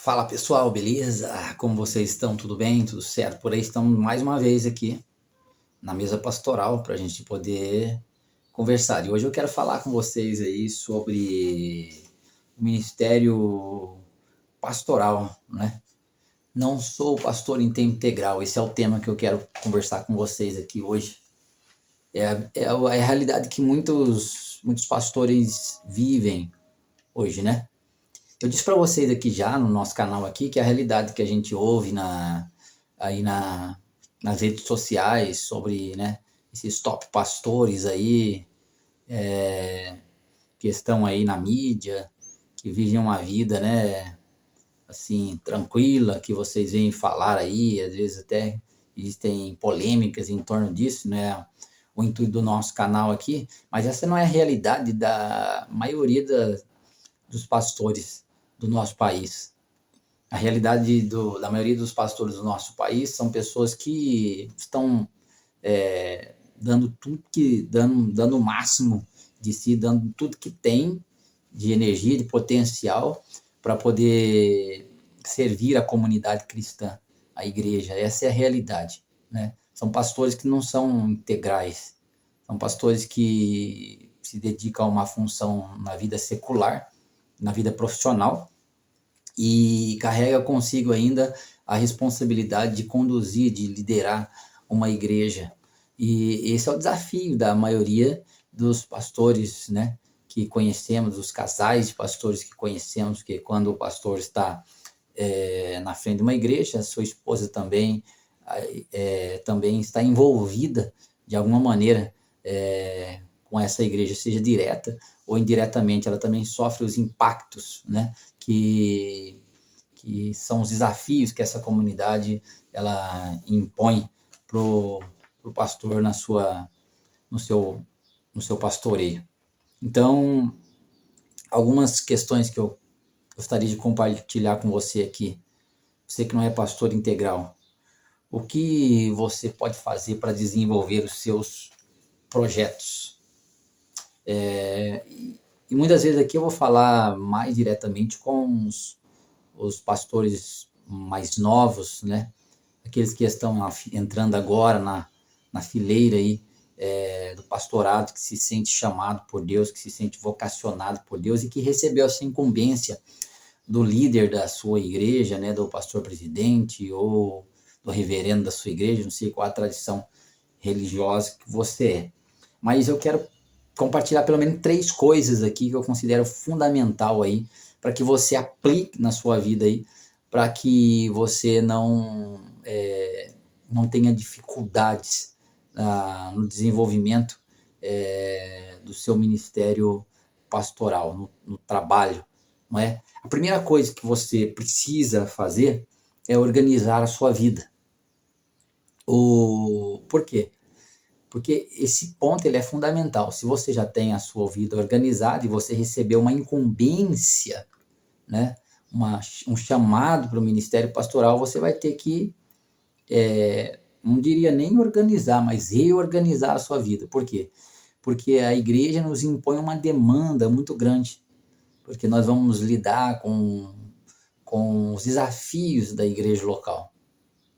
Fala pessoal, beleza? Como vocês estão? Tudo bem? Tudo certo? Por aí estamos mais uma vez aqui na mesa pastoral para a gente poder conversar. E hoje eu quero falar com vocês aí sobre o ministério pastoral, né? Não sou pastor em tempo integral, esse é o tema que eu quero conversar com vocês aqui hoje. É a realidade que muitos pastores vivem hoje, né? Eu disse para vocês aqui já no nosso canal aqui que a realidade que a gente ouve aí nas redes sociais sobre, né, esses top pastores aí que estão aí na mídia, que vivem uma vida, né, assim, tranquila, que vocês veem falar aí, às vezes até existem polêmicas em torno disso, né, o intuito do nosso canal aqui, mas essa não é a realidade da maioria dos pastores do nosso país. A realidade da maioria dos pastores do nosso país são pessoas que estão dando dando o máximo de si, dando tudo que tem de energia, de potencial para poder servir a comunidade cristã, a igreja. Essa é a realidade, né? São pastores que não são integrais, são pastores que se dedicam a uma função na vida secular, na vida profissional, e carrega consigo ainda a responsabilidade de conduzir, de liderar uma igreja. E esse é o desafio da maioria dos pastores, né, que conhecemos, os casais de pastores que conhecemos, que quando o pastor está na frente de uma igreja, a sua esposa também está envolvida de alguma maneira com essa igreja, seja direta ou indiretamente, ela também sofre os impactos, né, que são os desafios que essa comunidade ela impõe para o pastor no seu pastoreio. Então, algumas questões que eu gostaria de compartilhar com você aqui, você que não é pastor integral, o que você pode fazer para desenvolver os seus projetos? E muitas vezes aqui eu vou falar mais diretamente com os pastores mais novos, né? Aqueles que estão entrando agora na fileira aí, do pastorado, que se sente chamado por Deus, que se sente vocacionado por Deus e que recebeu essa incumbência do líder da sua igreja, né, do pastor presidente ou do reverendo da sua igreja, não sei qual a tradição religiosa que você é. Mas eu quero compartilhar pelo menos 3 coisas aqui que eu considero fundamental aí para que você aplique na sua vida aí, para que você não tenha dificuldades no desenvolvimento do seu ministério pastoral, no trabalho, não é? A primeira coisa que você precisa fazer é organizar a sua vida. Por quê? Porque esse ponto ele é fundamental. Se você já tem a sua vida organizada e você recebeu uma incumbência, né, um chamado para o ministério pastoral, você vai ter que, não diria nem organizar, mas reorganizar a sua vida. Por quê? Porque a igreja nos impõe uma demanda muito grande, porque nós vamos lidar com os desafios da igreja local,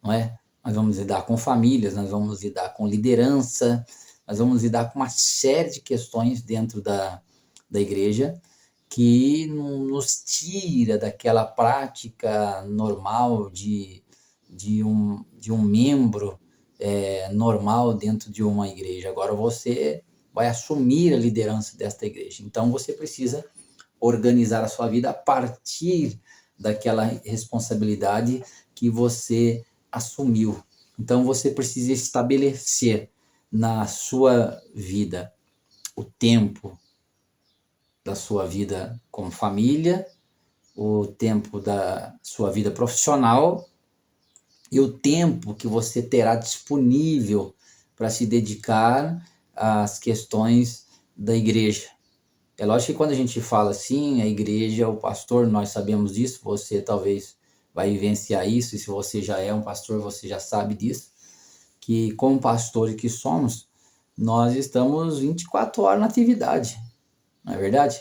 não é? Nós vamos lidar com famílias, nós vamos lidar com liderança, nós vamos lidar com uma série de questões dentro da igreja que nos tira daquela prática normal de um membro normal dentro de uma igreja. Agora você vai assumir a liderança desta igreja. Então você precisa organizar a sua vida a partir daquela responsabilidade que você assumiu. Então você precisa estabelecer na sua vida o tempo da sua vida com família, o tempo da sua vida profissional e o tempo que você terá disponível para se dedicar às questões da igreja. É lógico que quando a gente fala assim, a igreja, o pastor, nós sabemos disso, você talvez vai vivenciar isso, e se você já é um pastor, você já sabe disso, que como pastores que somos, nós estamos 24 horas na atividade, não é verdade?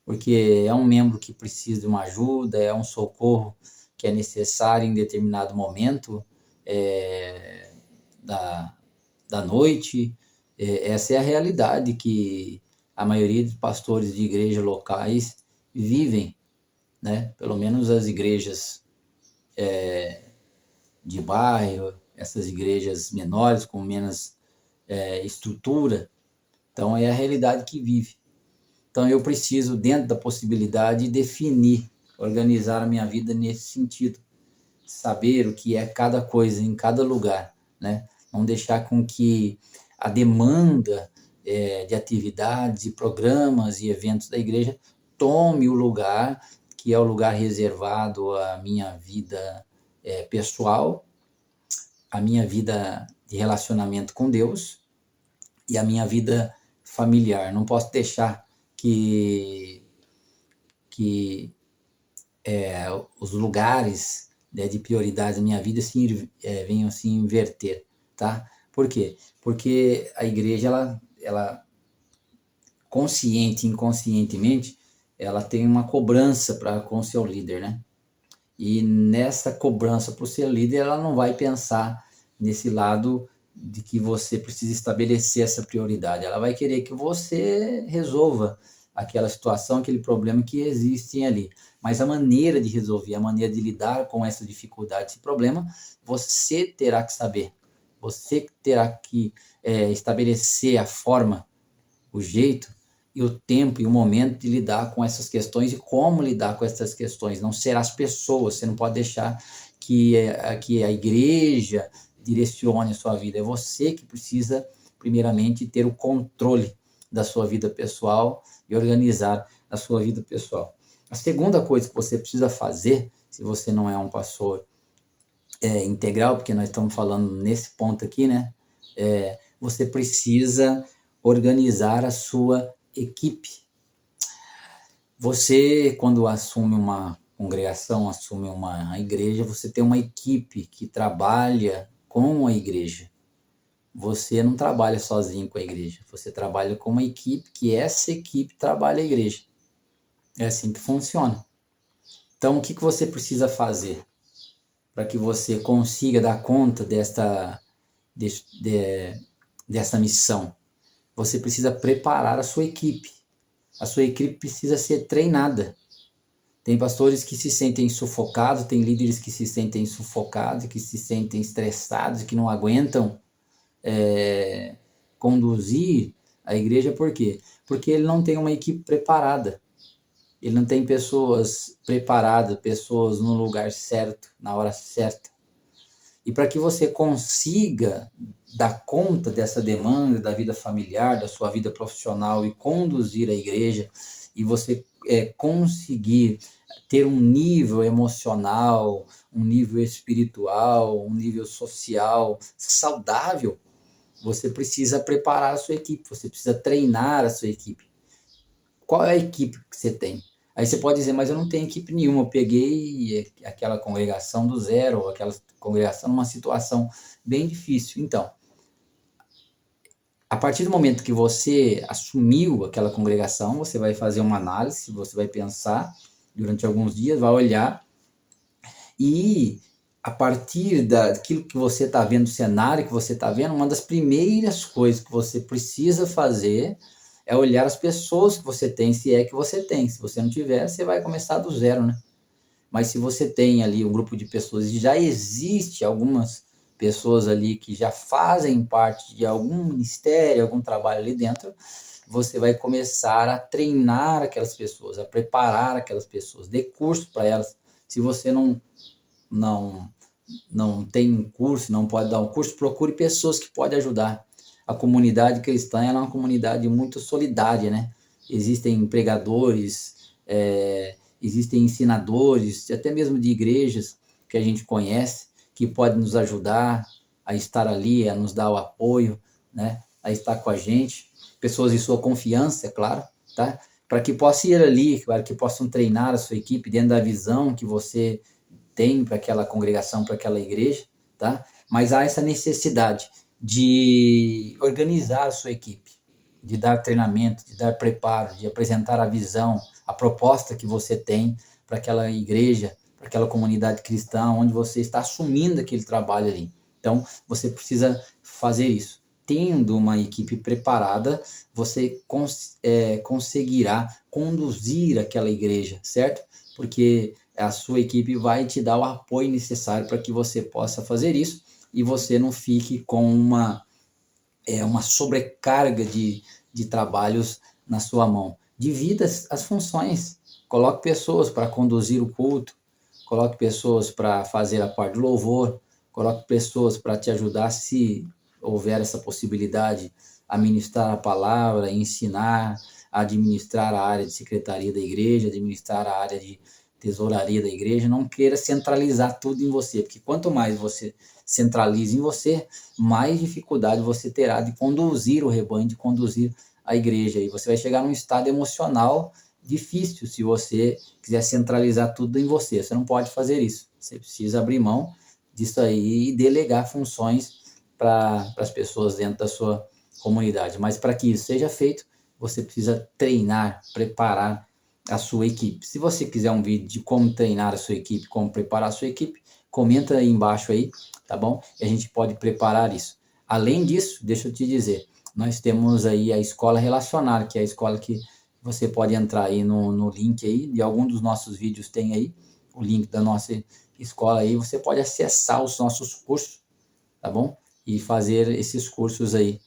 porque é um membro que precisa de uma ajuda, é um socorro que é necessário em determinado momento da, da noite. Essa é a realidade que a maioria dos pastores de igrejas locais vivem, né? Pelo menos as igrejas de bairro, essas igrejas menores, com menos estrutura. Então, é a realidade que vive. Então, eu preciso, dentro da possibilidade, definir, organizar a minha vida nesse sentido. Saber o que é cada coisa em cada lugar, né? Não deixar com que a demanda de atividades e programas e eventos da igreja tome o lugar que é o lugar reservado à minha vida pessoal, à minha vida de relacionamento com Deus e à minha vida familiar. Não posso deixar que os lugares, né, de prioridade da minha vida venham se inverter, tá? Por quê? Porque a igreja, ela consciente e inconscientemente, ela tem uma cobrança com o seu líder, né? E nessa cobrança para o seu líder, ela não vai pensar nesse lado de que você precisa estabelecer essa prioridade. Ela vai querer que você resolva aquela situação, aquele problema que existem ali. Mas a maneira de resolver, a maneira de lidar com essa dificuldade, esse problema, você terá que saber. Você terá que estabelecer a forma, o jeito e o tempo e o momento de lidar com essas questões e como lidar com essas questões. Não será as pessoas, você não pode deixar que a igreja direcione a sua vida. É você que precisa, primeiramente, ter o controle da sua vida pessoal e organizar a sua vida pessoal. A segunda coisa que você precisa fazer, se você não é um pastor integral, porque nós estamos falando nesse ponto aqui, né? Você precisa organizar a sua equipe. Você, quando assume uma congregação, assume uma igreja, você tem uma equipe que trabalha com a igreja. Você não trabalha sozinho com a igreja, você trabalha com uma equipe que essa equipe trabalha a igreja. É assim que funciona. Então, o que você precisa fazer para que você consiga dar conta dessa missão? Você precisa preparar a sua equipe. A sua equipe precisa ser treinada. Tem pastores que se sentem sufocados, tem líderes que se sentem sufocados, que se sentem estressados, que não aguentam conduzir a igreja. Por quê? Porque ele não tem uma equipe preparada. Ele não tem pessoas preparadas, pessoas no lugar certo, na hora certa. E para que você consiga dar conta dessa demanda da vida familiar, da sua vida profissional e conduzir a igreja, e você conseguir ter um nível emocional, um nível espiritual, um nível social saudável, você precisa preparar a sua equipe, você precisa treinar a sua equipe. Qual é a equipe que você tem? Aí você pode dizer, mas eu não tenho equipe nenhuma, eu peguei aquela congregação do zero, ou aquela congregação numa situação bem difícil. Então, a partir do momento que você assumiu aquela congregação, você vai fazer uma análise, você vai pensar durante alguns dias, vai olhar, e a partir daquilo que você está vendo, do cenário que você está vendo, uma das primeiras coisas que você precisa fazer é olhar as pessoas que você tem, se é que você tem. Se você não tiver, você vai começar do zero, né? Mas se você tem ali um grupo de pessoas e já existe algumas pessoas ali que já fazem parte de algum ministério, algum trabalho ali dentro, você vai começar a treinar aquelas pessoas, a preparar aquelas pessoas, dê curso para elas. Se você não tem um curso, não pode dar um curso, procure pessoas que podem ajudar. A comunidade cristã é uma comunidade muito solidária, né? Existem pregadores, existem ensinadores, até mesmo de igrejas que a gente conhece, que podem nos ajudar a estar ali, a nos dar o apoio, né? A estar com a gente. Pessoas de sua confiança, é claro, tá? Para que possam ir ali, para que possam treinar a sua equipe dentro da visão que você tem para aquela congregação, para aquela igreja, tá? Mas há essa necessidade de organizar a sua equipe, de dar treinamento, de dar preparo, de apresentar a visão, a a proposta que você tem para aquela igreja, para aquela comunidade cristã, onde você está assumindo aquele trabalho ali. Então, você precisa fazer isso. Tendo uma equipe preparada, você conseguirá conduzir aquela igreja, certo? Porque a sua equipe vai te dar o apoio necessário para que você possa fazer isso e você não fique com uma sobrecarga de trabalhos na sua mão. Divida as funções, coloque pessoas para conduzir o culto, coloque pessoas para fazer a parte do louvor, coloque pessoas para te ajudar, se houver essa possibilidade, a ministrar a palavra, ensinar, administrar a área de secretaria da igreja, administrar a área de tesouraria da igreja. Não queira centralizar tudo em você, porque quanto mais você centraliza em você, mais dificuldade você terá de conduzir o rebanho, de conduzir a igreja. E você vai chegar num estado emocional difícil se você quiser centralizar tudo em você. Você não pode fazer isso. Você precisa abrir mão disso aí e delegar funções para as pessoas dentro da sua comunidade. Mas para que isso seja feito, você precisa treinar, preparar a sua equipe. Se você quiser um vídeo de como treinar a sua equipe, como preparar a sua equipe, comenta aí embaixo aí, tá bom? E a gente pode preparar isso. Além disso, deixa eu te dizer, nós temos aí a escola relacional, que é a escola que você pode entrar aí no link aí, de algum dos nossos vídeos tem aí, o link da nossa escola aí, você pode acessar os nossos cursos, tá bom? E fazer esses cursos aí,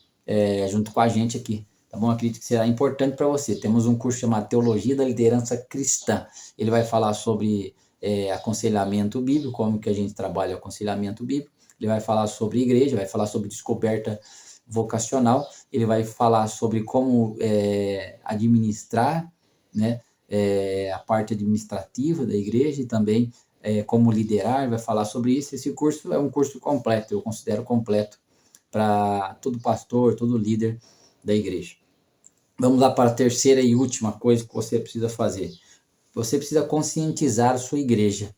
junto com a gente aqui, tá bom? Acredito que será importante para você. Temos um curso chamado Teologia da Liderança Cristã. Ele vai falar sobre aconselhamento bíblico, como que a gente trabalha o aconselhamento bíblico. Ele vai falar sobre igreja, vai falar sobre descoberta vocacional, ele vai falar sobre como administrar, né, a parte administrativa da igreja e também como liderar, vai falar sobre isso. Esse curso é um curso completo, eu considero completo para todo pastor, todo líder da igreja. Vamos lá para a terceira e última coisa que você precisa fazer. Você precisa conscientizar a sua igreja.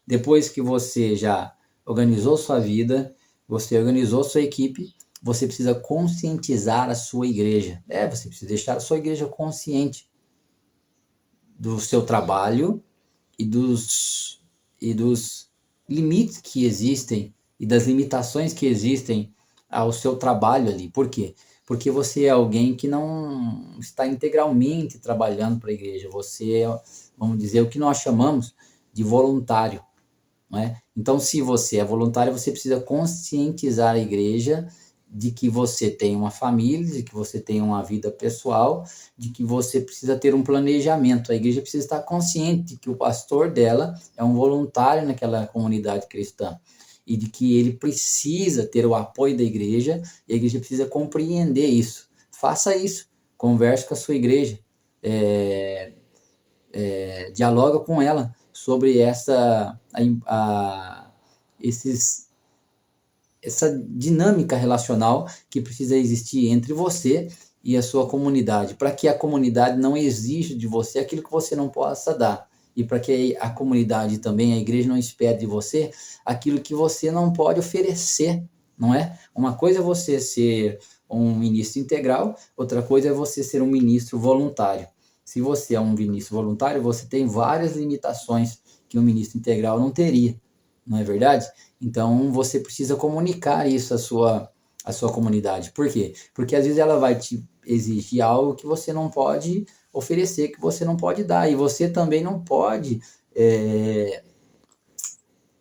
Depois que você já organizou sua vida, você organizou sua equipe, você precisa conscientizar a sua igreja. Você precisa deixar a sua igreja consciente do seu trabalho e dos limites que existem e das limitações que existem ao seu trabalho ali. Por quê? Porque você é alguém que não está integralmente trabalhando para a igreja. Você é, vamos dizer, o que nós chamamos de voluntário. Não é? Então, se você é voluntário, você precisa conscientizar a igreja de que você tem uma família, de que você tem uma vida pessoal, de que você precisa ter um planejamento. A igreja precisa estar consciente de que o pastor dela é um voluntário naquela comunidade cristã e de que ele precisa ter o apoio da igreja e a igreja precisa compreender isso. Faça isso, converse com a sua igreja, dialoga com ela sobre essa dinâmica relacional que precisa existir entre você e a sua comunidade, para que a comunidade não exija de você aquilo que você não possa dar, e para que a comunidade também, a igreja, não espere de você aquilo que você não pode oferecer, não é? Uma coisa é você ser um ministro integral, outra coisa é você ser um ministro voluntário. Se você é um ministro voluntário, você tem várias limitações que um ministro integral não teria, não é verdade? Então, você precisa comunicar isso à sua comunidade. Por quê? Porque às vezes ela vai te exigir algo que você não pode oferecer, que você não pode dar. E você também não pode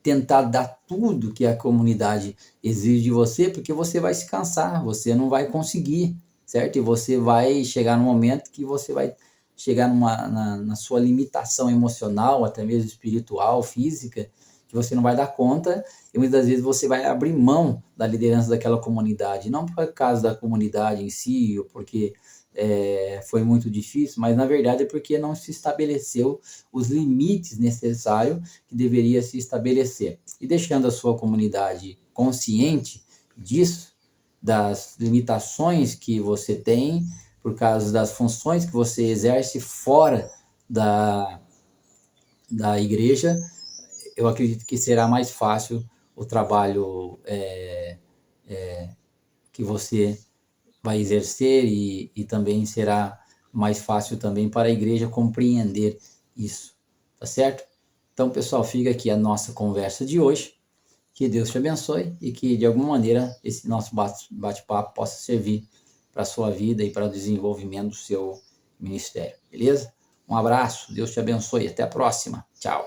tentar dar tudo que a comunidade exige de você, porque você vai se cansar, você não vai conseguir, certo? E você vai chegar num momento que você vai chegar na sua limitação emocional, até mesmo espiritual, física, que você não vai dar conta, e muitas vezes você vai abrir mão da liderança daquela comunidade, não por causa da comunidade em si, ou porque foi muito difícil, mas na verdade é porque não se estabeleceu os limites necessários que deveria se estabelecer. E deixando a sua comunidade consciente disso, das limitações que você tem, por causa das funções que você exerce fora da igreja, eu acredito que será mais fácil o trabalho que você vai exercer e também será mais fácil também para a igreja compreender isso, tá certo? Então, pessoal, fica aqui a nossa conversa de hoje. Que Deus te abençoe e que, de alguma maneira, esse nosso bate-papo possa servir para a sua vida e para o desenvolvimento do seu ministério, beleza? Um abraço, Deus te abençoe, até a próxima. Tchau.